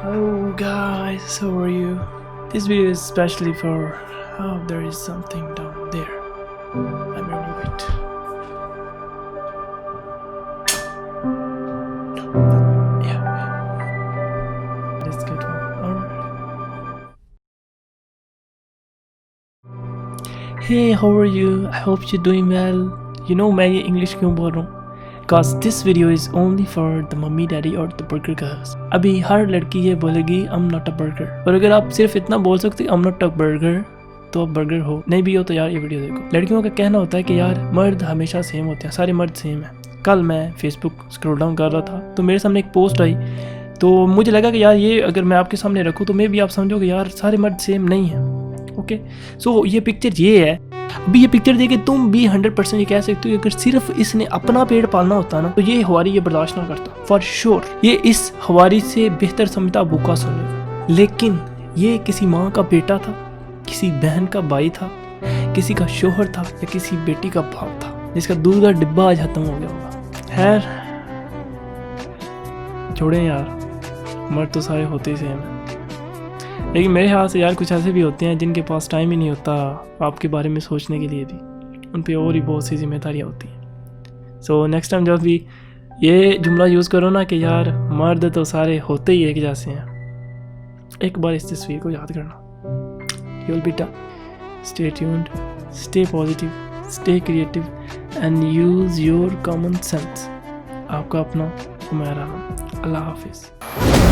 Hello guys, how are you? This video is especially for there is something down there. I'm gonna wait. Yeah. Let's get one. Hey, how are you? I hope you're doing well. You know मैं ये English क्यों बोल रहा हूँ? Because this video is only for the mummy daddy or the burger girls. अभी हर लड़की ये बोलेगी I'm not a burger. और अगर आप सिर्फ इतना बोल सकते I'm not a burger तो आप बर्गर हो, नहीं भी हो तो यार ये वीडियो देखो। लड़कियों का कहना होता है कि यार मर्द हमेशा सेम होते हैं, सारे मर्द सेम हैं। कल मैं फेसबुक स्क्रॉल डाउन कर रहा था तो मेरे सामने एक पोस्ट आई, तो मुझे लगा कि यार ये अगर मैं आपके सामने रखूँ तो मे भी आप समझोगे यार सारे मर्द सेम नहीं हैं। ओके, सो ये पिक्चर ये है। अभी ये पिक्चर देख के तुम भी 100% ये कह सकते हो अगर सिर्फ इसने अपना पेड़ पालना होता ना तो ये हवारी ये बर्दाश्त ना करता फॉर श्योर। ये इस हवारी से बेहतर समझता भूखा सोने को, लेकिन ये किसी माँ का बेटा था, किसी बहन का भाई था, किसी का शोहर था या किसी बेटी का बाप था जिसका दूध का डिब्बा आज खत्म हो गया होगा। खैर छोड़े यार, मर्द तो सारे होते ही सेम हैं, लेकिन मेरे ख्याल से यार कुछ ऐसे भी होते हैं जिनके पास टाइम ही नहीं होता आपके बारे में सोचने के लिए भी, उन पे और ही बहुत सी जिम्मेदारियाँ होती हैं। सो नेक्स्ट टाइम जब भी ये जुमला यूज़ करो ना कि यार मर्द तो सारे होते ही एक जैसे हैं, एक बार इस तस्वीर को याद करना। यू विल बेटा stay tuned, stay positive, stay creative and use your common sense. आपका अपना उमैर। अल्लाह हाफिज़।